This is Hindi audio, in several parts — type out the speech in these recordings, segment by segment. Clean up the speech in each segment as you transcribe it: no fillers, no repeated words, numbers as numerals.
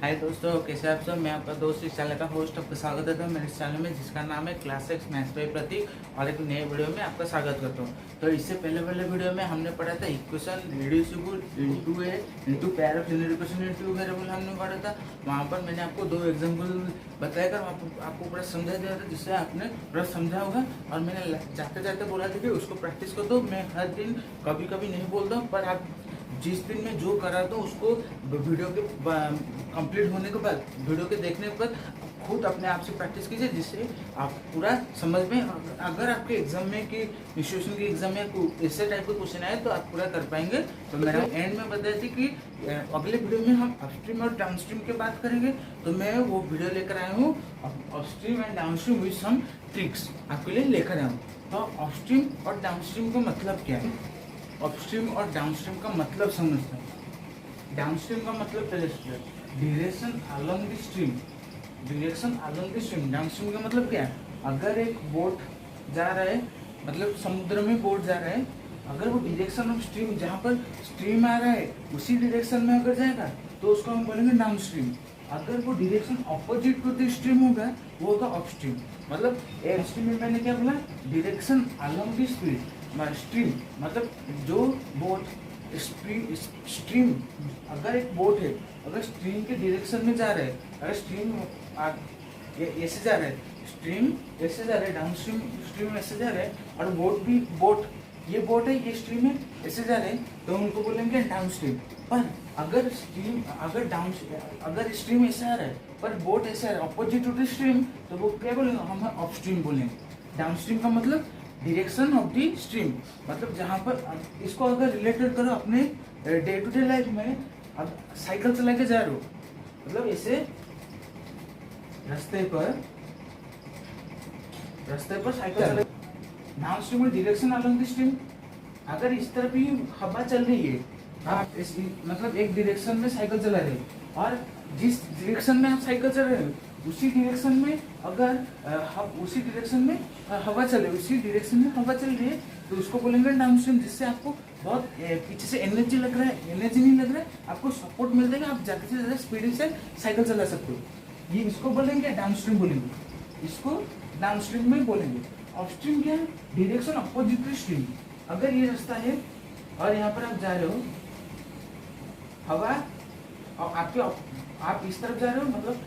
हाय दोस्तों, कैसे आप सब। मैं आपका दोस्त इस चैनल का होस्ट आपका स्वागत करता हूँ मेरे इस चैनल में, जिसका नाम है क्लास 6 मैथ्स बाय प्रतीक। और एक नए वीडियो में आपका स्वागत करता हूँ। तो इससे पहले वाले वीडियो में हमने पढ़ा था equation reducible into A into pair of linear equation into variable हमने पढ़ा था। वहाँ पर मैंने आपको 2 एग्जाम्पल बताया कर आपको पूरा समझा दिया था, जिससे आपने पूरा समझा होगा। और मैंने जाते जाते बोला था कि उसको प्रैक्टिस कर दो। मैं हर दिन कभी कभी नहीं बोलता हूँ, पर आप जिस दिन में जो करा दो उसको वीडियो के कंप्लीट होने के बाद, वीडियो के देखने के बाद खुद अपने आप से प्रैक्टिस कीजिए, जिससे आप पूरा समझ में। अगर आपके एग्जाम में कि इंस्टीट्यूशन के एग्जाम में ऐसे टाइप के क्वेश्चन आए तो आप पूरा कर पाएंगे। तो मेरा एंड में बताया थी कि अगले वीडियो में हम अपस्ट्रीम और डाउनस्ट्रीम की बात करेंगे। तो मैं वो वीडियो लेकर आया हूँ, upstream and downstream with some tricks आपके लिए लेकर आया हूँ। तो अपस्ट्रीम और डाउनस्ट्रीम का मतलब क्या है, अपस्ट्रीम और डाउनस्ट्रीम का मतलब समझते हैं। डाउनस्ट्रीम का मतलब पहले direction along the stream, direction along the stream. Downstream का मतलब क्या है, अगर एक बोट जा रहा है, मतलब समुद्र में बोट जा रहा है, अगर वो डायरेक्शन ऑफ स्ट्रीम, जहाँ पर स्ट्रीम आ रहा है उसी डायरेक्शन में अगर जाएगा तो उसको हम बोलेंगे डाउनस्ट्रीम। अगर वो direction opposite to the stream होगा वो होगा अपस्ट्रीम। मतलब अपस्ट्रीम में मैंने क्या बोला, डायरेक्शन अलोंग द स्ट्रीम, मतलब जो बोट स्ट्रीम, अगर एक बोट है, अगर स्ट्रीम के डायरेक्शन में जा रहा है, अगर स्ट्रीम ऐसे जा रहा है, स्ट्रीम ऐसे जा रहा है, डाउन स्ट्रीम ऐसे जा रहा है, और बोट ये बोट है, ये स्ट्रीम है, ऐसे जा रहे हैं, तो उनको बोलेंगे डाउन स्ट्रीम। पर अगर स्ट्रीम ऐसे आ रहा है पर बोट ऐसे आ रहा है अपोजिट टू द स्ट्रीम, तो वो क्या बोलेंगे, हम अपस्ट्रीम बोलेंगे। डाउन स्ट्रीम का मतलब डायरेक्शन ऑफ द स्ट्रीम, मतलब जहाँ पर इसको अगर रिलेटेड करो अपने डे टू डे लाइफ में। अब साइकिल चला के जा रहे हो, मतलब ऐसे रास्ते पर साइकिल चला, डाउन स्ट्रीम में डायरेक्शन अलोंग द स्ट्रीम। अगर इस तरफ ही हवा चल रही है, आप मतलब एक डायरेक्शन में साइकिल चला रहे हैं, और जिस डायरेक्शन में आप साइकिल चल रहे हो उसी डायरेक्शन में उसी डायरेक्शन में हवा चले, उसी डायरेक्शन में हवा चल रही है, तो उसको बोलेंगे डाउन स्ट्रीम। जिससे आपको बहुत पीछे से एनर्जी लग रहा है, एनर्जी नहीं लग रहा है, आपको सपोर्ट मिल जाएगा, आप ज़्यादा से ज़्यादा स्पीड से साइकिल चला सकते हो। ये इसको बोलेंगे डाउन स्ट्रीम बोलेंगे, इसको डाउन स्ट्रीम में बोलेंगे। अपस्ट्रीम क्या है, डायरेक्शन अपोजिट टू स्ट्रीम। अगर ये रास्ता है और यहाँ पर आप जा रहे हो, हवा और आप इस तरफ जा रहे हो, मतलब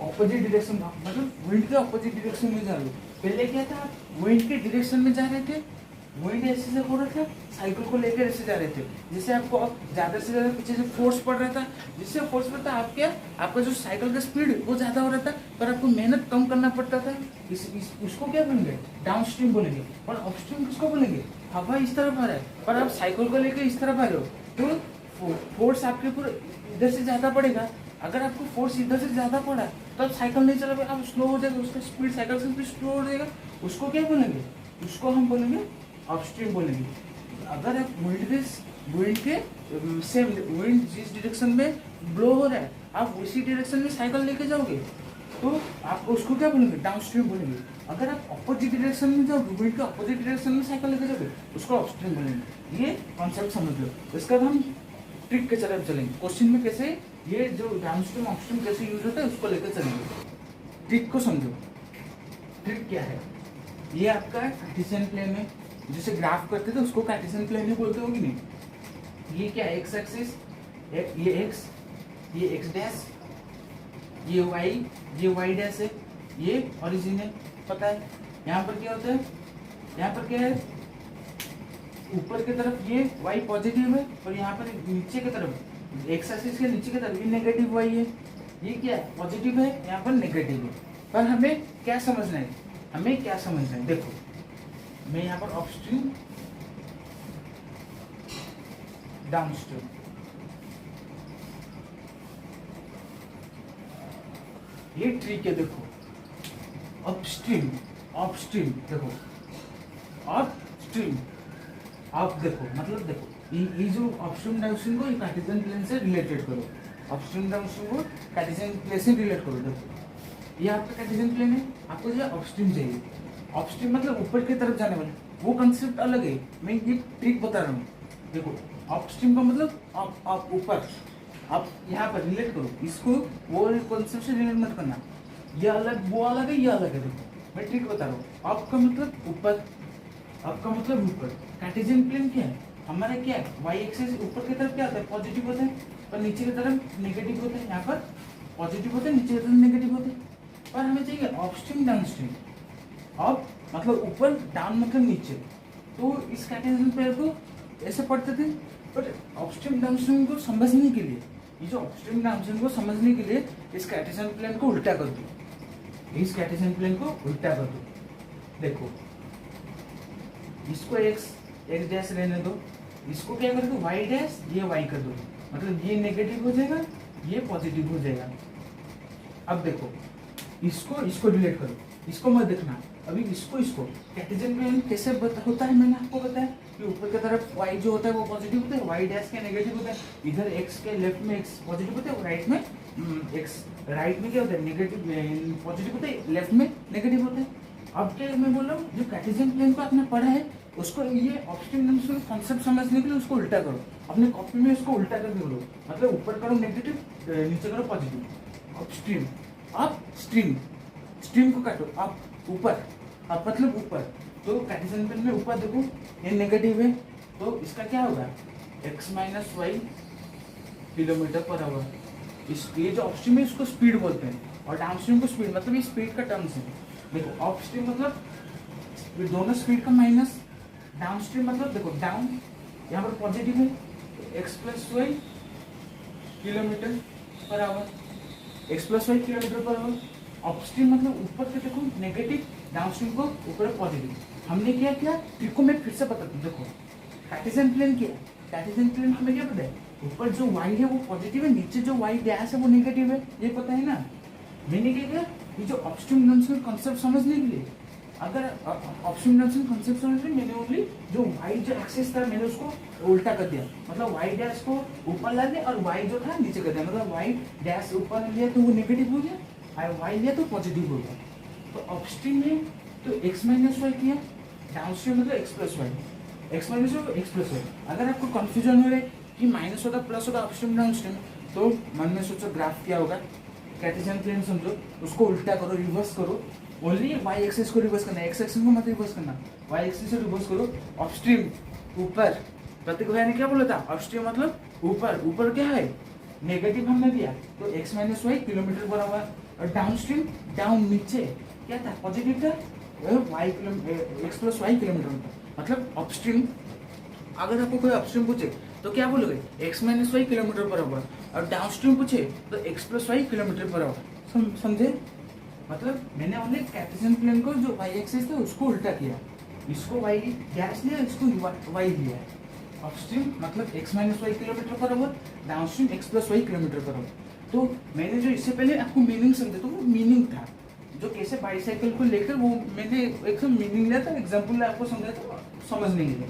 ऑपोजिट डायरेक्शन, मतलब विंड के ऑपोजिट डायरेक्शन में जा रहे हो। पहले क्या था, विंड के डायरेक्शन में जा रहे थे, विंड ऐसे से हो रहा था, साइकिल को लेकर ऐसे जा रहे थे, जिससे आपको अब ज्यादा से ज्यादा पीछे से फोर्स पड़ रहा था। जिससे फोर्स पड़ता आपका जो साइकिल का स्पीड वो ज्यादा हो रहा था, पर आपको मेहनत कम करना पड़ता था। उसको क्या बोलेंगे, डाउन स्ट्रीम बोलेंगे। और अपस्ट्रीम किसको बोलेंगे, हवा इस तरफ आ रहा है पर आप साइकिल को लेकर इस तरफ आ रहे हो, तो फोर्स आपके ऊपर इधर से ज्यादा पड़ेगा। अगर आपको फोर्स इधर से ज्यादा पड़ा तो आप साइकिल नहीं चला पाएगा, आप स्लो हो जाएगा, उसका स्पीड साइकिल से स्लो हो जाएगा। उसको क्या बोलेंगे, उसको हम बोलेंगे अपस्ट्रीम बोलेंगे। अगर आप विंड के सेम विंड जिस डायरेक्शन में ब्लो हो रहा है, आप उसी डायरेक्शन में साइकिल लेके जाओगे तो आप उसको क्या बोलेंगे, डाउनस्ट्रीम बोलेंगे। अगर आप अपोजिट डायरेक्शन में जाओगे, विंड के अपोजिट डायरेक्शन में साइकिल लेके जाओगे, उसको अपस्ट्रीम बोलेंगे। ये कॉन्सेप्ट समझ लो। इसके बाद हम ट्रिक के तरफ चलेंगे, क्वेश्चन में कैसे ये जो डाउनस्ट्रीम अपस्ट्रीम कैसे यूज होता है उसको लेकर चलेंगे। ट्रिक को समझो। ट्रिक क्या है, ये आपका कार्टेशियन प्लेन है, जिसे ग्राफ करते थे उसको कार्टेशियन प्लेन ही बोलते होगी नहीं। ये क्या है, एक्स एक्सिस, ये एक्स डैश, ये वाई डैश है, ये ओरिजिन है, पता है। यहाँ पर क्या होता है, यहाँ पर क्या है, ऊपर की तरफ ये y पॉजिटिव है, और यहाँ पर नीचे की तरफ एक्स एक्सिस के नीचे की तरफ ये नेगेटिव y है। ये क्या है, पॉजिटिव है, यहाँ पर नेगेटिव है। पर हमें क्या समझना है, देखो मैं यहाँ पर अपस्ट्रीम डाउनस्ट्रीम, ये ट्रिक है। देखो अपस्ट्रीम देखो, अपस्ट्रीम आप देखो, मतलब देखो ये जो अपस्ट्रीम डाउनस्ट्रीम को कार्टेशियन प्लेन से रिलेटेड करो, अपस्ट्रीम डाउनस्ट्रीम को कार्टेशियन प्लेन से रिलेट करो। देखो ये आपका कार्टेशियन प्लेन है, आपको जो अपस्ट्रीम चाहिए, अपस्ट्रीम मतलब ऊपर की तरफ जाने वाला, वो कंसेप्ट अलग है, मैं ये ट्रिक बता रहा हूँ। देखो अपस्ट्रीम का मतलब आप ऊपर, अब यहाँ पर रिलेट करो इसको, वो कॉन्सेप्ट से रिलेट मत करना, ये अलग वो अलग है, ये अलग है। देखो मैं ट्रिक बता रहा हूँ, अप का मतलब ऊपर, अप का मतलब ऊपर। कार्टेशियन प्लेन क्या है हमारा, क्या है वाई एक्सिस ऊपर की तरफ क्या होता है पॉजिटिव होता है, और नीचे की तरफ नेगेटिव होता है। यहाँ पर पॉजिटिव होता है, नीचे की तरफ नेगेटिव होते हैं। और हमें चाहिए अपस्ट्रीम डाउनस्ट्रीम। अप मतलब ऊपर, डाउन मतलब नीचे। तो इस कार्टेशियन प्लेन को ऐसे पढ़ते थे, बट अपस्ट्रीम डाउनस्ट्रीम को समझने के लिए, ये जो अपस्ट्रीम डाउनस्ट्रीम को समझने के लिए इस कार्टेशियन प्लेन को उल्टा कर दो, इस कार्टेशियन प्लेन को उल्टा कर दो। देखो इसको एक्स डैश रहने दो, इसको क्या कर दो वाई डैश, ये वाई कर दो, मतलब ये नेगेटिव हो जाएगा, ये पॉजिटिव हो जाएगा। अब देखो इसको रिलेट करो, इसको मत देखना अभी, इसको कार्टेशियन प्लेन कैसे होता है मैंने आपको बताया कि ऊपर की तरफ y जो होता है वो पॉजिटिव होता है, y डैश के नेगेटिव होता है। इधर x के लेफ्ट में x पॉजिटिव होता है, राइट में x, राइट में क्या होता है नेगेटिव पॉजिटिव होता है, लेफ्ट में नेगेटिव होता है। अब क्या मैं बोल रहा हूँ, जो कार्टेशियन प्लेन को आपने पढ़ा है उसको ये अपस्ट्रीम डाउनस्ट्रीम कॉन्सेप्ट समझने के लिए उसको उल्टा करो, अपने कॉपी में उसको उल्टा करके लो, मतलब ऊपर करो नेगेटिव, नीचे करो positive. Upstream, up stream, stream को काटो, अप ऊपर, अप मतलब ऊपर। तो कार्टेशियन प्लेन में ऊपर देखो ये नेगेटिव है, तो इसका क्या होगा x minus y kilometre per hour. इस ये जो अपस्ट्रीम है इसको स्पीड बोलते हैं, और डाउनस्ट्रीम को स्पीड, मतलब ये स्पीड का टर्म्स है। देखो अपस्ट्रीम मतलब ये दोनों स्पीड का माइनस, डाउनस्ट्रीम मतलब देखो डाउन यहाँ पर पॉजिटिव है, x plus y kilometre per hour, x plus y kilometre per hour. Upstream मतलब ऊपर से देखो नेगेटिव, डाउनस्ट्रीम को ऊपर पॉजिटिव। हमने क्या किया ट्रिक को मैं फिर से बताता हूँ। देखो कार्टेशियन प्लेन क्या है, कार्टेशियन प्लेन हमें क्या पता है, ऊपर जो y है वो पॉजिटिव है, नीचे जो y डैश है वो नेगेटिव है, ये पता है ना। मैंने क्या किया, ये जो अपस्ट्रीम डाउनस्ट्रीम कॉन्सेप्ट समझने के लिए, अगर अपस्ट्रीम डाउनस्ट्रीम कॉन्सेप्ट समझने के लिए मैंने ओनली जो y जो एक्सिस था मैंने उसको उल्टा कर दिया, मतलब y डैश को ऊपर ला दिया और y जो था नीचे कर दिया, मतलब y डैश ऊपर लिया तो वो नेगेटिव हो गया, y लिया तो पॉजिटिव हो गया। तो अपस्ट्रीम में तो x माइनस वाई किया, डाउनस्ट्रीम मतलब x plus y, x minus y x plus y. अगर आपको कंफ्यूजन हो रहा है कि माइनस होगा प्लस होगा अपस्ट्रीम डाउनस्ट्रीम, तो मन में सोचो ग्राफ क्या होगा, कार्टेशियन प्लेन समझो, उसको उल्टा करो, रिवर्स करो। ओनली वाई एक्सिस को रिवर्स करना है, एक्स एक्सिस को मत रिवर्स करना, वाई एक्सिस से रिवर्स करो। अपस्ट्रीम ऊपर, प्रतीक भैया ने क्या बोला था, अपस्ट्रीम मतलब ऊपर, ऊपर क्या है नेगेटिव हमने दिया, तो x minus y kilometre per hour. और डाउनस्ट्रीम डाउन नीचे क्या था पॉजिटिव था, y x plus y kilometre per. मतलब अपस्ट्रीम, अगर आपको कोई अपस्ट्रीम पूछे तो क्या बोलोगे x minus y kilometre per hour, और डाउनस्ट्रीम पूछे तो x plus y kilometre per hour. समझे, मतलब मैंने ओनली कार्टेशियन प्लेन को जो y एक्सिस था उसको उल्टा किया, इसको y डैश लिया, इसको y लिया। अपस्ट्रीम मतलब x minus y kilometre per hour, downstream x plus y kilometre per hour. तो मैंने जो इससे पहले आपको मीनिंग समझा तो वो मीनिंग था, जो कैसे बाईसाइकिल को लेकर वो मैंने एक मीनिंग लिया था, एग्जाम्पल आपको समझा था समझने के लिए।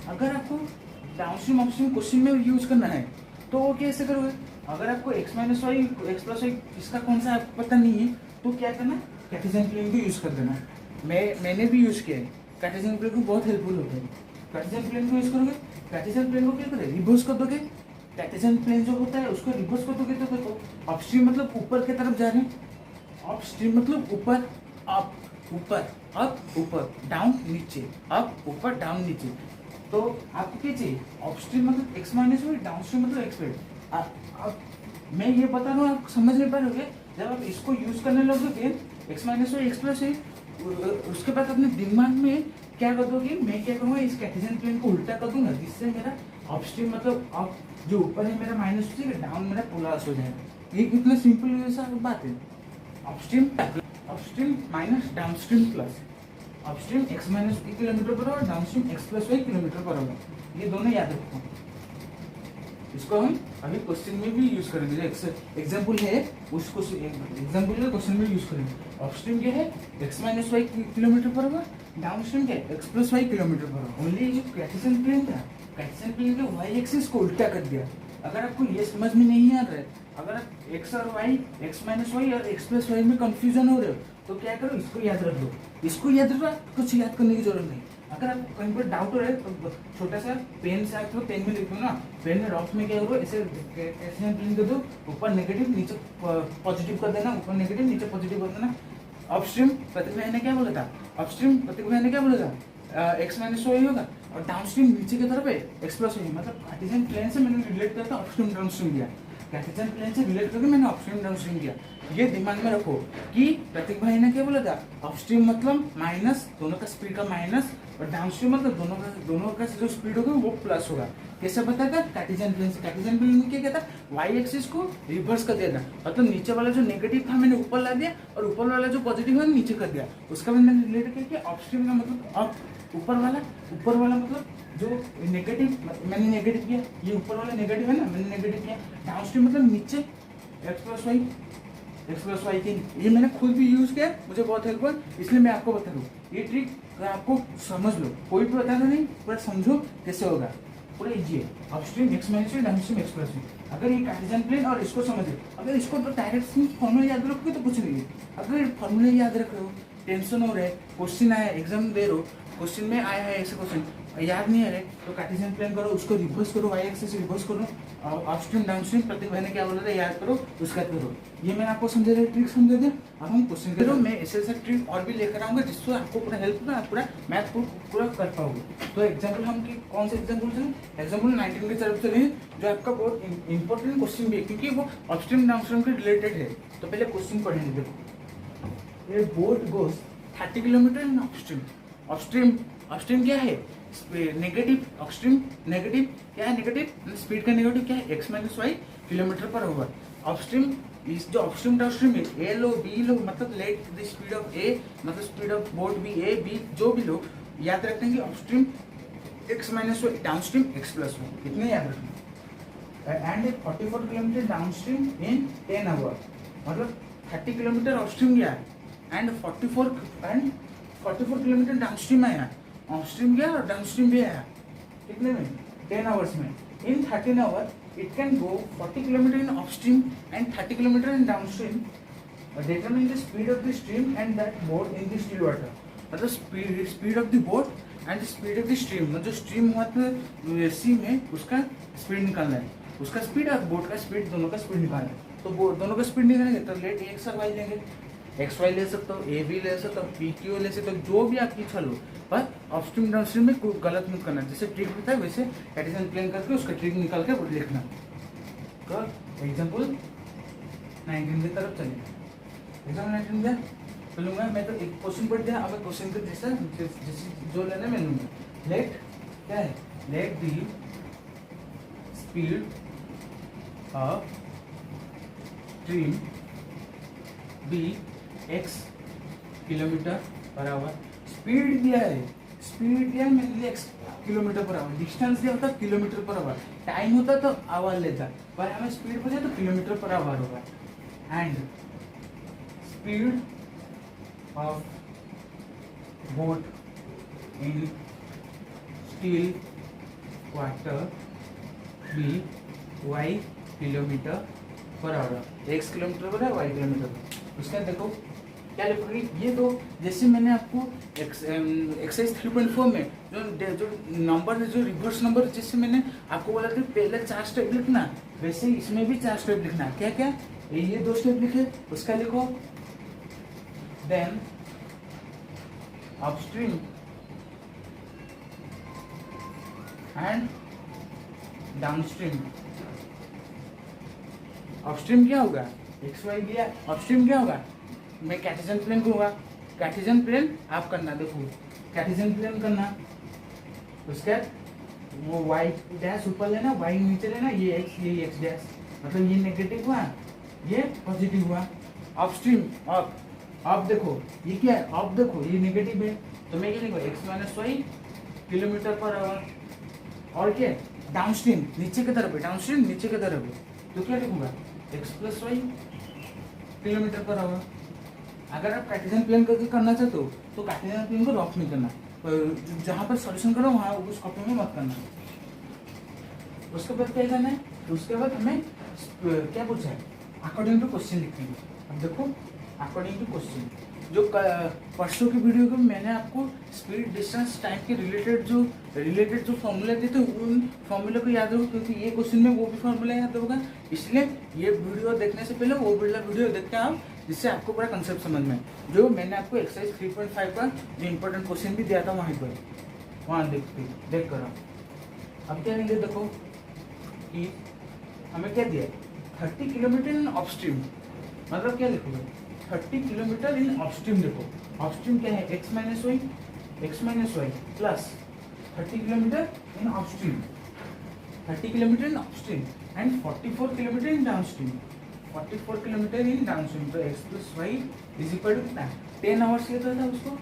अगर आपको डाउनस्ट्रीम अपस्ट्रीम क्वेश्चन में यूज करना है तो वो कैसे करोगे, अगर आपको x minus y x plus y इसका कौन सा आपको पता नहीं है तो क्या करना, कार्टेशियन प्लेन को यूज कर देना। मैंने भी यूज किया है, कार्टेशियन प्लेन को बहुत हेल्पफुल होता है। कार्टेशियन प्लेन को यूज करोगे, कार्टेशियन प्लेन को क्या करोगे रिवर्स कर दोगे, कार्टेशियन प्लेन जो होता है उसको रिवर्स कर दोगे तो देखो अपस्ट्रीम मतलब ऊपर की तरफ जा रहे हैं, अपस्ट्रीम मतलब ऊपर, अप ऊपर, अप ऊपर, डाउन नीचे, अप ऊपर डाउन नीचे। तो आपको क्या चाहिए, अपस्ट्रीम मतलब x माइनस वाई, डाउनस्ट्रीम मतलब x प्लस। अब मैं ये बता रहा हूँ आप समझ नहीं पा रहे होगे, जब आप इसको यूज करने लगोगे x minus y x plus है, उसके बाद अपने दिमाग में क्या कर दोगे, मैं क्या करूँगा इस कार्टेशियन प्लेन को उल्टा कर दूंगा, जिससे मेरा अपस्ट्रीम मतलब अप जो ऊपर है मेरा माइनस हो जाएगा, डाउन मेरा प्लस हो जाएगा। ये कितना सिंपल सा बात है, upstream minus downstream plus, upstream x minus y kilometre per hour, downstream x plus y kilometre per hour. ये दोनों याद रखो, इसको हम अभी क्वेश्चन में भी यूज करेंगे, जो एग्जाम्पल है उसको एग्जाम्पल क्वेश्चन में यूज करेंगे। अपस्ट्रीम क्या है x minus y kilometre per hour, downstream क्या है x plus y kilometre per hour. Only जो कार्टेशियन प्लेन था, कार्टेशियन प्लेन के y एक्सिस को उल्टा कर दिया, अगर आपको ये समझ में नहीं आ रहा है, अगर आप एक्स और वाई, एक्स माइनस वाई और एक्स प्लस वाई में कंफ्यूजन हो रहे हो, तो क्या करो, इसको याद रख लो, इसको याद रखो, कुछ याद करने की जरूरत नहीं। अगर आपको कहीं पर डाउट हो रहा है तो छोटा सा पेन से आप पेन में लिखो ना, पेन में रफ में क्या करो, ऐसे ऐसे प्रिंट कर दो, ऊपर नेगेटिव नीचे पॉजिटिव कर देना, ऊपर नेगेटिव नीचे पॉजिटिव कर देना। अपस्ट्रीम प्रतीक भैया ने क्या बोला था, अपस्ट्रीम प्रतीक भैया ने क्या बोला था, एक्स माइनस वाई होगा, और डाउनस्ट्रीम नीचे की तरफ है एक्स प्लस वाई, मतलब कार्टेशियन प्लेन से मैंने रिलेट करके अपस्ट्रीम डाउनस्ट्रीम दिया, कार्टेशियन प्लेन से रिलेट करके मैंने अपस्ट्रीम डाउनस्ट्रीम दिया। ये दिमाग में रखो कि प्रतीक भाई ने क्या बोला था, अपस्ट्रीम मतलब माइनस, दोनों का स्पीड का माइनस, और डाउनस्ट्रीम मतलब दोनों का जो स्पीड होगा वो प्लस होगा। कैसे पता था, कार्टेशियन प्लेन से। कार्टेशियन प्लेन में क्या कहता, वाई एक्सिस को रिवर्स कर दिया था, मतलब नीचे वाला जो नेगेटिव था मैंने ऊपर ला दिया, और ऊपर वाला जो पॉजिटिव है नीचे कर दिया, उसका मैंने रिलेट करके अपस्ट्रीम का मतलब अप, ऊपर वाला मतलब जो नेगेटिव मैंने नेगेटिव किया, ये ऊपर वाला नेगेटिव है ना, मैंने नेगेटिव किया, डाउनस्ट्रीम मतलब नीचे एक्स प्लस वाई की। ये मैंने खुद भी यूज किया, मुझे बहुत हेल्प हुआ, इसलिए मैं आपको बता दूँ। ये ट्रिक आपको समझ लो, कोई भी बताना नहीं, पूरा समझो कैसे होगा, पूरा इजी है। Upstream x minus y, downstream x plus y. अगर ये कार्टेशियन प्लेन और इसको समझे, अगर इसको तो डायरेक्ट फॉर्मूला याद रखोगे तो कुछ नहीं है। अगर फॉर्मूला याद रख रहे हो, टेंशन हो रहा है, क्वेश्चन आया, एग्जाम दे रहे हो, क्वेश्चन में आया है ऐसे क्वेश्चन याद नहीं आ रहे, तो कार्टेशियन प्लेन करो, उसको रिवर्स करो, वाई एक्सिस रिवर्स करो, और अपस्ट्रीम डाउनस्ट्रीम प्रतीक भाई ने क्या बोला था याद करो, उसका करो। ये मैंने आपको समझा दिया, ट्रिक समझा दिया। अब हम क्वेश्चन करो, मैं ऐसे ट्रिक और भी लेकर आऊंगा जिससे आपको पूरा हेल्प होगा, आप पूरा मैथ को पूरा कर पाओगे। तो एग्जाम्पल हम कौन से एग्जाम्पल चले, एग्जाम्पल 19 की तरफ चले, जो आपका बहुत इंपॉर्टेंट क्वेश्चन भी है, क्योंकि वो अपस्ट्रीम डाउनस्ट्रीम के रिलेटेड है। तो पहले क्वेश्चन पढ़ेंगे, देखो, ये boat goes 30 kilometre in upstream. Upstream क्या है, नेगेटिव, अपस्ट्रीम नेगेटिव क्या है, नेगेटिव स्पीड का नेगेटिव क्या है, x minus y kilometre per hour. Upstream इस जो अपस्ट्रीम डाउनस्ट्रीम है, ए लो बी लो, मतलब लेट द स्पीड ऑफ ए, मतलब स्पीड ऑफ बोट भी ए बी जो भी लो, याद रखते हैं कि upstream x minus y, downstream x plus y, इतने याद रखना। And 44 kilometre downstream in 10 hour, मतलब 30 किलोमीटर अपस्ट्रीम गया एंड 44 किलोमीटर डाउनस्ट्रीम आया, अपस्ट्रीम गया और डाउनस्ट्रीम भी आया, कितने में, 10 आवर्स में। In 13 hour it can go 40 kilometre in upstream and 30 kilometre in downstream. Determine the speed of the stream and that boat in the still water, मतलब speed of the boat and speed of the stream, मतलब जो स्ट्रीम हुआ था सी में उसका स्पीड निकालना है, उसका स्पीड और बोट का स्पीड, दोनों का स्पीड निकालना है। तो दोनों का स्पीड निकालेंगे तो लेट एक्स और वाई लेंगे, एक्स वाई ले सकते हो, ए बी ले सकते हो, पी क्यू ले सकते हो, जो भी आपकी इच्छा लो, पर अपस्ट्रीम डाउनस्ट्रीम में कोई गलत मत करना। जैसे ट्रिक होता है वैसे कार्टेशियन प्लेन करके उसका ट्रिक निकाल के लिखना। तो एग्जाम्पल 19 की तरफ चलेंगे। एग्जाम्पल 19 में चलूंगा मैं, तो एक क्वेश्चन पढ़ दिया, अब क्वेश्चन के जैसा जो लेना मैं लूंगा। लेट क्या है, let the speed of stream be x kilometre per hour. Speed दिया है, मैंने x kilometre per hour, distance दिया होता किलोमीटर पर आवर, टाइम होता तो आवर लेता, पर हमें स्पीड पूछा तो किलोमीटर पर आवर होगा। And speed of boat in still water be y kilometre per hour, x kilometre per है, वाई किलोमीटर पर। उसका देखो क्या लिखोगे, ये तो जैसे मैंने आपको एक्सरसाइज 3.4 में जो नंबर, जो रिवर्स नंबर, जैसे मैंने आपको बोला था पहले 4 स्टेप लिखना, वैसे इसमें भी 4 स्टेप लिखना। क्या क्या, ये 2 स्टेप लिखे, उसका लिखो, then upstream and downstream. Upstream क्या होगा, एक्स वाई दिया, अपस्ट्रीम क्या होगा, मैं कार्टेशियन प्लेन कहूँगा, कार्टेशियन प्लेन आप करना, देखो कार्टेशियन प्लेन करना, उसके वो वाई डैश ऊपर लेना, वाई नीचे लेना, ये एक्स डैश, मतलब ये नेगेटिव हुआ, ये पॉजिटिव हुआ। अपस्ट्रीम अब देखो ये क्या है, अब देखो ये नेगेटिव है, तो मैं क्या लिखूँ, x minus y kilometre per hour, और क्या डाउनस्ट्रीम नीचे की तरफ है, डाउनस्ट्रीम नीचे की तरफ है, तो क्या लिखूंगा, x plus y kilometre per hour. अगर आप कार्टेशियन प्लेन करके करना चाहते हो तो कार्टेशियन प्लेन को रफ में करना, जहाँ पर सॉल्यूशन करो वहाँ उस कॉपी में मत करना। उसके बाद क्या करना है, तो उसके बाद हमें क्या पूछा है, अकॉर्डिंग टू क्वेश्चन लिखेंगे। अब देखो अकॉर्डिंग टू क्वेश्चन, जो परसों की वीडियो में मैंने आपको स्पीड डिस्टेंस टाइम के रिलेटेड जो फॉर्मूला दिए थे उन फॉर्मूले को याद रखो, क्योंकि ये क्वेश्चन में वो भी फॉर्मूला याद होगा। इसलिए ये वीडियो देखने से पहले वो वीडियो देखते हैं आप, जिससे आपको पूरा कंसेप्ट समझ में। जो मैंने आपको एक्सरसाइज 3.5 का जो इंपॉर्टेंट क्वेश्चन भी दिया था वहाँ देख कर अब क्या लेंगे, देखो कि हमें क्या दिया है 30 किलोमीटर इन अपस्ट्रीम, मतलब क्या लिखोगे 30 किलोमीटर इन अपस्ट्रीम। देखो अपस्ट्रीम क्या है x minus y plus 30 kilometre in upstream, 30 kilometre in upstream and 44 kilometre in downstream, 44 kilometre in downstream. तो x plus y is equal to कितना 10 आवर्स लेता था उसको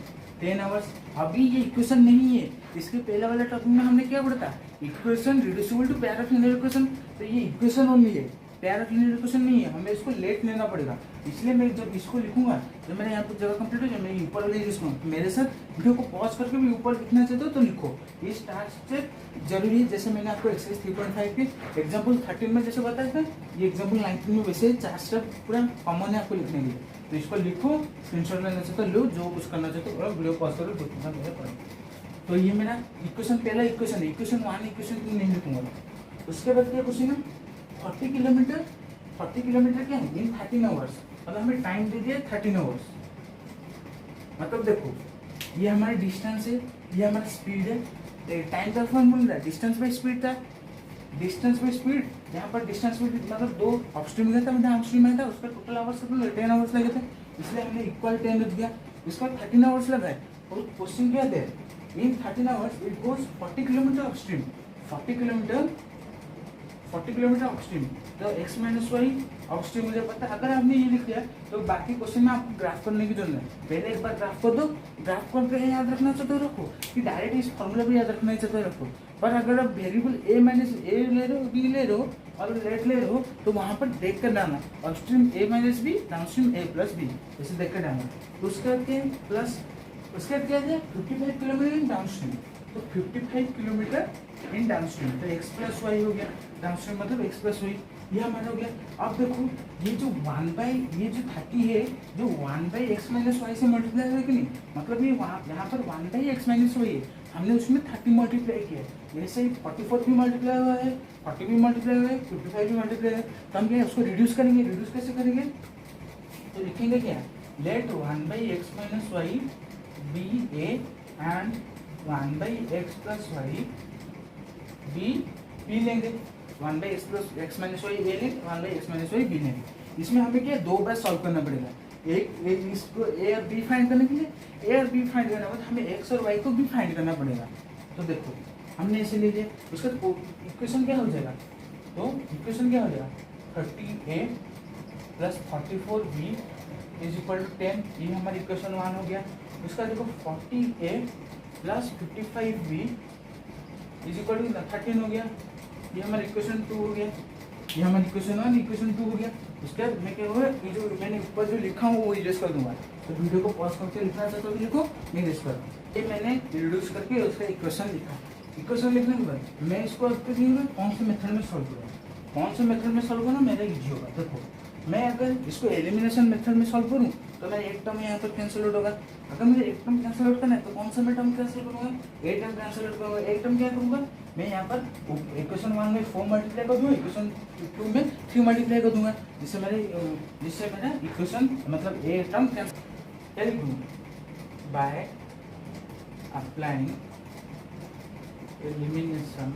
10 आवर्स। अभी ये इक्वेशन नहीं है, इसके पहले वाले टॉपिक में हमने क्या पढ़ा था, equation reducible to pair of linear equation. तो ये इक्वेशन ओनली है, पेयर ऑफ लीनियर इक्वेशन नहीं है, हमें इसको लेट लेना पड़ेगा। इसलिए मैं जब इसको लिखूंगा, जब मेरे यहाँ पर जगह कंप्लीट हो जाए, मैं ऊपर वाले लिखूंगा, मेरे साथ वीडियो को पॉज करके भी ऊपर लिखना चाहते हो तो लिखो। ये स्टार्ट स्टेप जरूरी है, जैसे मैंने आपको एक्सरसाइज 3.5 के एग्जाम्पल 13 में जैसे बताया था, ये एग्जाम्पल 19 में वैसे 4 स्टेप पूरा कॉमन है आपको लिखने के लिए। तो इसको लिखो, स्क्रीनशॉट लेना चाहते हो लो, जो कुछ करना चाहते हो वीडियो पॉज करो, देखना पड़ेगा। तो ये मेरा इक्वेशन पहला इक्वेशन है, इक्वेशन 1 इक्वेशन 2 नहीं लिखूंगा। उसके बाद क्या क्वेश्चन है 40 किलोमीटर क्या है इन 13 आवर्स, मतलब हमें टाइम दे दिया 13 आवर्स। मतलब देखो ये हमारी डिस्टेंस है, ये हमारा स्पीड है, टाइम का फॉर्मूला मिल रहा है डिस्टेंस बाई स्पीड था, डिस्टेंस बाई स्पीड। यहाँ पर डिस्टेंस बाई मतलब 2 अपस्ट्रीम गया था, डाउनस्ट्रीम में था, उसका टोटल आवर्स 10 आवर्स लगे थे, इसलिए हमने इक्वल 10 रख दिया। इसका 13 आवर्स लगा है और क्वेश्चन क्या दे इन 13 hours it goes 40 kilometre upstream, 40 kilometre upstream. तो x माइनस वाई अपस्ट्रीम मुझे पता है। अगर आपने ये लिख दिया तो बाकी क्वेश्चन में आपको ग्राफ करने की जरूरत है, पहले एक बार ग्राफ कर दो, ग्राफ करके याद रखना चाहते हो रखो, कि डायरेक्ट इस फॉर्मूला भी याद रखना चाहते हो रखो। पर अगर आप वेरिएबल a माइनस ए ले रहे हो, b ले रहे हो और लेट ले रहे हो, तो वहाँ पर देख कर डालना upstream a minus b, downstream a plus b, ऐसे देख कर डालना। तो उसके बाद क्या प्लस, उसके बाद क्या है 55 किलोमीटर इन डाउनस्ट्रीम, तो 55 किलोमीटर इन डाउनस्ट्रीम। तो x प्लस वाई हो गया, डाउनस्ट्रीम मतलब x प्लस वाई, ये हमारा हो गया। अब देखो ये जो 1 जो 30 है, जो 1/x माइनस वाई से मल्टीप्लाई है कि नहीं, मतलब ये यहाँ पर 1/x माइनस वाई है, हमने उसमें 30 मल्टीप्लाई किया है। जैसे ही 44 भी मल्टीप्लाई हुआ है, 40 भी मल्टीप्लाई हुआ है, 55 भी मल्टीप्लाई है, तो हम क्या उसको रिड्यूस करेंगे। रिड्यूस कैसे करेंगे, तो लिखेंगे क्या let 1/x minus Y B A and 1/x plus Y B लेंगे, 1/x plus x minus Y A लेंगे, 1/x माइनस वाई बी लेंगे। इसमें हमें क्या 2 बार सॉल्व करना पड़ेगा, एक इसको ए और बी फाइंड करने के लिए, ए और बी फाइंड करने के बाद हमें x और y को भी फाइंड करना पड़ेगा। तो देखो हमने ऐसे ले लिया, उसका इक्वेशन क्या हो जाएगा, तो इक्वेशन क्या हो जाएगा 30a plus 44b is equal to 10, ये हमारी इक्वेशन 1 हो गया। उसका देखो 40a plus 55b is equal to 13 हो गया, ये हमारा इक्वेशन 2 हो गया, ये हमारी इक्वेशन 1 इक्वेशन 2 हो गया। उसके बाद मैं क्या होगा, ये जो मैंने ऊपर जो लिखा हूँ वो इरेज कर दूंगा। तो वीडियो को पॉज करके लिखना चाहते हो तो लिखो, मैं इरेज कर दूँ। ये मैंने रिड्यूस करके उसका इक्वेशन लिखा, इक्वेशन लिखने के बाद मैं इसको कौन से मेथड में सॉल्व करूँगा, कौन से मेथड में सॉल्व करना मेरा इजी होगा। देखो मैं अगर इसको एलिमिनेशन मेथड में सॉल्व करूँ तो मेरा एक टर्म यहाँ पर कैंसिल आउट होगा। अगर मुझे एक टर्म कैंसिल आउट करना है तो कौन सा मैं टर्म कैंसिल करूँगा, एक टर्म कैंसिल आउट करूँगा। एक टर्म क्या करूँगा, मैं यहाँ पर इक्वेशन 1 में 4 मल्टीप्लाई कर दूँगा, इक्वेशन 2 में 3 मल्टीप्लाई कर दूँगा, जिससे मेरा इक्वेशन मतलब ए टर्म कैंसिल। क्या लिखूँगा, by applying elimination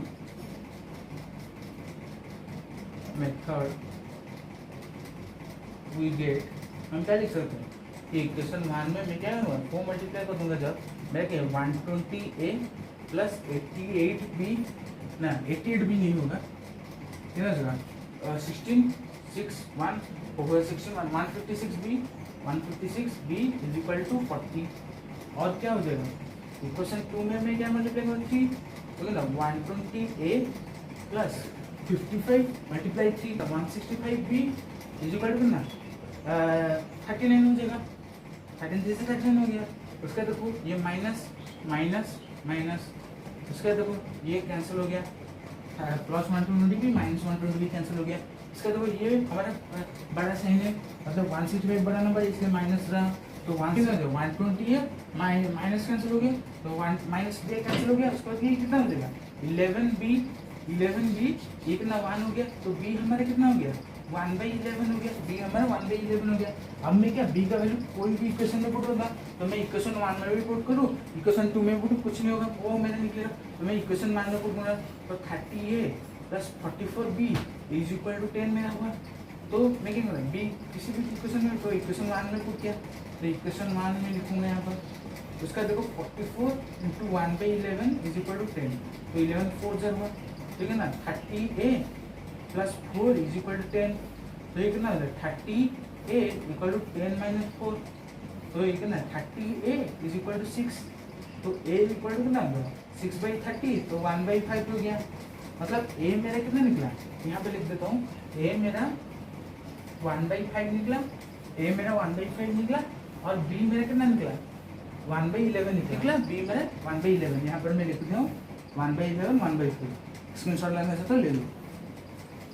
method we get, हम क्या लिख सकते हैं कि इक्वेशन 1 में मैं क्या करूँगा 4 मल्टीप्लाई कर दूंगा, जब मैं क्या 120a प्लस 88b ना 88b नहीं होगा, कितना जगह 16 6 1 होगा 16 156b इज इक्वल टू 40। और क्या हो जाएगा इक्वेशन 2 में मैं क्या मल्टीप्लाई करूँगी, तो ना 120a plus 55 multiply 3 165b is equal to ना 39 हो जाएगा, 13 से 39 हो गया। उसका देखो ये माइनस माइनस माइनस, उसका देखो ये कैंसिल हो गया, प्लस 120 भी माइनस 120 भी कैंसिल हो गया। इसका देखो ये हमारा बड़ा साइन है, मतलब 165 बड़ा नंबर इसलिए माइनस रहा, तो 120 है माइनस कैंसिल हो गया, तो माइनस ये कैंसिल हो गया। उसके बाद ये कितना हो जाएगा 11b ये कितना 1 हो गया, तो b हमारा कितना हो गया 1/11 हो गया, b हमारा 1/11 हो गया। अब मैं क्या b का वैल्यू कोई भी इक्वेशन में पुट होगा, तो मैं इक्वेशन 1 में भी पुट करूँ, इक्वेशन 2 में पुट कुछ नहीं होगा, वो मेरा निकलेगा, तो मैं इक्वेशन 1 में पुट करूँगा, तो 30a + 44b = 10 मेरा हुआ। तो मैं क्या करूँ b किसी भी इक्वेशन में, तो इक्वेशन 1 में पुट किया, तो इक्वेशन 1 में लिखूंगा यहाँ पर। उसका देखो 44 × 1/11 = 10, तो 11 4 ज़र हुआ, ठीक है ना। 30a + 4 = 10, तो ये कितना 30a = 10 - 4, तो ये कितना 30a = 6, तो a = कितना 6/30, तो 1/5 हो गया। मतलब a मेरा कितना निकला, यहाँ पे लिख देता हूँ, a मेरा 1/5 निकला, a मेरा 1/5 निकला, और b मेरा कितना निकला 1/11 निकला, b मेरा 1/11, यहाँ पर मैं लिख दिया हूँ 1/11 1/4, स्क्रीनशॉट लेने से तो ले लो।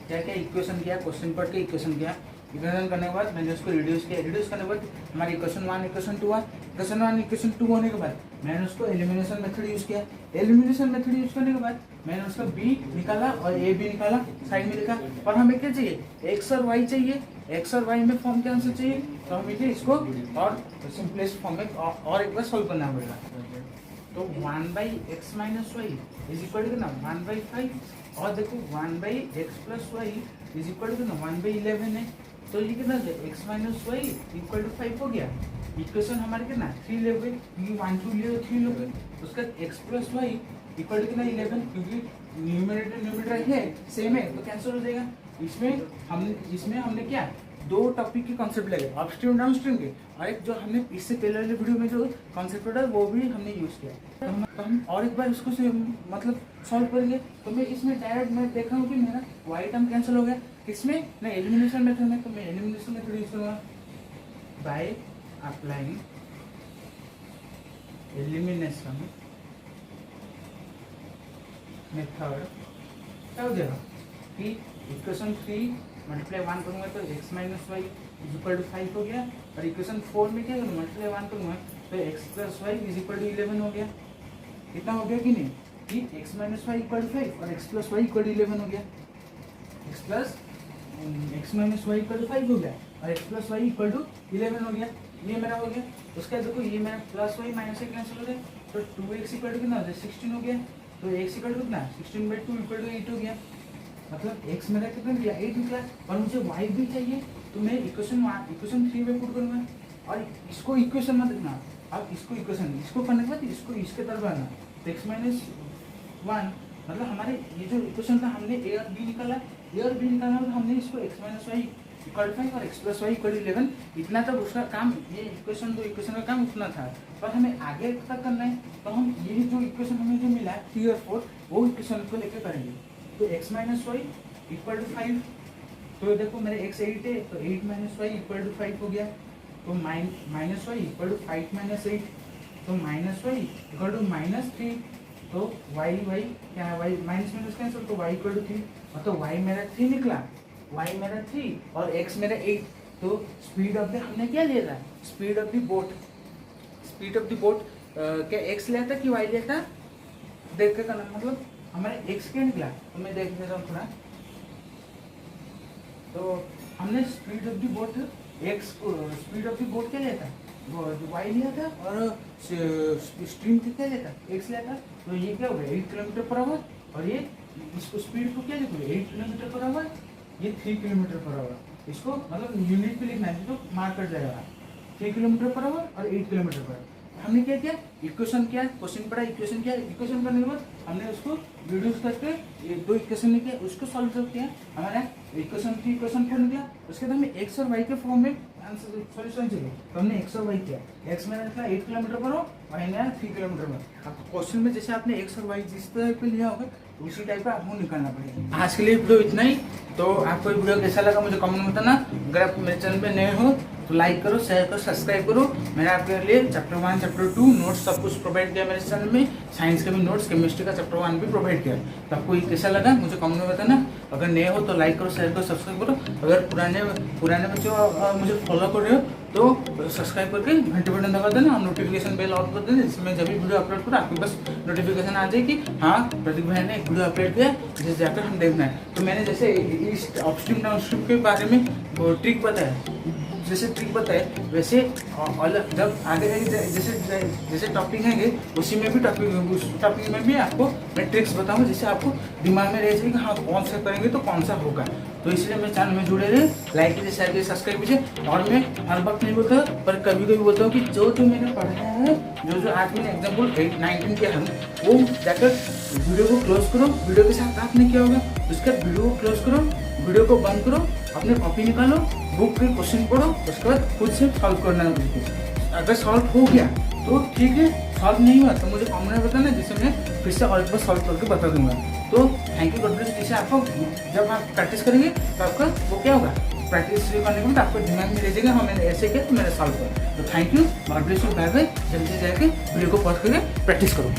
क्या क्या इक्वेशन किया, क्वेश्चन पढ़ के इक्वेशन किया, इक्वेशन करने के बाद मैंने उसको रिड्यूस किया, रिड्यूस करने के बाद हमारी इक्वेशन 1 इक्वेशन 2 हुआ, इक्वेशन 1 इक्वेशन 2 होने के बाद मैंने उसको एलिमिनेशन मेथड यूज किया, एलिमिनेशन मेथड यूज करने के बाद मैंने उसका b निकाला और a भी निकाला, साइड में लिखा। और हमें क्या चाहिए x और y चाहिए, x और y में फॉर्म के आंसर चाहिए, तो हमें इसको और सिंपलेस्ट फॉर्म में और एक बार सोल्व करना पड़ेगा। तो 1/x - y = कितना 1/5, और देखो 1/x + y = कितना 1/11 है, तो ये कितना x - y = 5 हो गया। इक्वेशन हमारे कितना 3 लोगे, क्योंकि 1 2 ले 3 लोगे, उसका x + y = कितना 11, क्योंकि न्यूमरेटर है सेम है, तो कैंसिल हो जाएगा। इसमें हमने क्या दो टॉपिक के कॉन्सेप्ट लगे, अपस्ट्रीम डाउनस्ट्रीम के, और एक जो हमने इससे पहले वाले वीडियो में जो कॉन्सेप्ट था वो भी हमने यूज किया। तो हम और एक बार उसको मतलब सॉल्व करेंगे। तो मैं इसमें डायरेक्ट मैं देखा हूँ कि मेरा वाई टर्म कैंसिल हो गया, किसमें ना एलिमिनेशन मेथड में, तो मैं एलिमिनेशन मेथड यूज करूँगा बाय अप्लाइंग एलिमिनेशन मेथड। क्या हो जाएगा कि इक्वेशन 3 मल्टीप्लाई 1 करूँगा तो x - y = 5 हो गया, और इक्वेशन 4 में क्या करूँगा मल्टीप्लाई 1 करूँगा तो x + y = 11 हो गया। कितना हो गया कि नहीं कि x - y = 5 और x + y = 11 हो गया, x - y = 5 हो गया और x + y = 11 हो गया, ये मेरा हो गया। उसके देखो ये मेरा +y - y कैंसिल हो गया, तो 2x = कितना हो गया 16 हो गया, तो x = कितना 16/2 = 8 हो गया। मतलब x मेरा कितना दिया 8 निकला, और मुझे y भी चाहिए, तो मैं इक्वेशन 3 में पुट करूँगा, और इसको इक्वेशन मत देखना, अब इसको करने के बाद इसको इसके तरफ आना, तो x - 1 मतलब हमारे ये जो इक्वेशन था हमने a और b निकाला, तो हमने इसको x - y = 5 और x + y = 11, इतना तक उसका काम, ये इक्वेशन का काम उतना था। पर हमें आगे तक करना है, तो हम ये जो इक्वेशन हमें जो मिला है 3 और 4 वो इक्वेशन को लेकर करेंगे। तो x - y = 5, तो देखो मेरे x 8 है, तो 8 - y = 5 हो गया, तो माइनस y = 5 - 8, तो -y = -3, तो y क्या है y माइनस कैंसिल, तो y = 3, और तो y मेरा 3 निकला, y मेरा 3 और x मेरा 8। तो स्पीड ऑफ द हमने क्या लिया था, स्पीड ऑफ द बोट क्या x लिया था कि y लिया था, देख के करना, मतलब हमारे x क्या निकला, तो मैं देख देता हूँ थोड़ा। तो हमने स्पीड ऑफ द बोट क्या लिया था, y लिया था, और स्ट्रीम क्या लिया था x लिया था, तो ये क्या हो गया 8 km/h, और ये इसको स्पीड को क्या लिखोगे 8 km/h, ये 3 km/h, इसको मतलब यूनिट पे लिखना है, तो मार्क कर जाएगा 3 km/h और 8 km/h। हमने क्या किया इक्वेशन किया, क्वेश्चन पढ़ा, इक्वेशन किया, इक्वेशन करने के बाद हमने उसको रिड्यूस करके ये दो इक्वेशन लेके उसको सॉल्व करते हैं, हमारा इक्वेशन 3 इक्वेशन 4 निकला। उसके बाद हमें x और y के फॉर्म में आंसर सॉल्यूशन चाहिए, तो हमने x और y किया, x मेरा था 8 km/h, y मेरा 3 km/h। अब क्वेश्चन में जैसे आपने x और y जिस तरह पे लिया होगा उसी टाइप का आपको निकालना पड़ेगा। आज के लिए वीडियो इतना ही, तो आपको वीडियो कैसा लगा मुझे कमेंट में बताना। अगर आप मेरे चैनल पे नए हो तो लाइक करो, शेयर करो, सब्सक्राइब करो। मैंने आपके लिए चैप्टर 1 चैप्टर 2 नोट्स सब कुछ प्रोवाइड किया मेरे चैनल में। साइंस के भी नोट्स, केमिस्ट्री का चैप्टर 1 भी प्रोवाइड किया। तो आपको ये कैसा लगा मुझे कमेंट में बताना। अगर नए हो तो लाइक करो, शेयर करो, सब्सक्राइब करो। अगर पुराने बच्चों मुझे फॉलो कर रहे हो तो सब्सक्राइब करके घंटे बटन दबा देना और नोटिफिकेशन बेल ऑन कर देना, जिसमें जब भी वीडियो अपलोड करो आपके पास नोटिफिकेशन आ जाए कि हाँ प्रतीक भाई ने एक वीडियो अपलोड किया, जिसे जाकर हम देखना है। तो मैंने जैसे इस अपस्ट्रीम डाउनस्ट्रीम के बारे में ट्रिक बताया, जैसे ट्रिक बताए वैसे अलग जब आगे जैसे टॉपिक है उसी में भी उस टॉपिक में भी आपको मैं ट्रिक्स बताऊंगा, जिससे आपको दिमाग में रह जाए कि हाँ कौन सा करेंगे तो कौन सा होगा। तो इसलिए मेरे चैनल में जुड़े रहे, लाइक कीजिए, शेयर कीजिए, सब्सक्राइब कीजिए। और मैं हर वक्त नहीं बोलता पर कभी कभी बोलता हूँ कि जो मैंने पढ़ाया है, जो आज मैंने एग्जाम्पल 8-19 किया है वो जाकर वीडियो को क्लोज करो। वीडियो के साथ आपने क्या होगा, उसके बाद वीडियो को क्लोज करो, वीडियो को बंद करो, अपने कॉपी निकालो, बुक के क्वेश्चन पढ़ो, उसके बाद खुद से सॉल्व करना है उसको। अगर सॉल्व हो गया तो ठीक है, सॉल्व नहीं हुआ तो मुझे कमेंट में बताना, जिससे मैं फिर से और एक बार सॉल्व करके बता दूंगा। तो थैंक यू गॉड ब्लेस। जिससे आपको जब आप प्रैक्टिस करेंगे तो आपका वो क्या होगा, प्रैक्टिस करने के बाद आपको दिमाग में रह जाएगा हाँ मैंने ऐसे किया तो मैंने सॉल्व किया। तो thank you, God bless you, bye bye. जल्दी जाके वीडियो को पॉज करके प्रैक्टिस करो।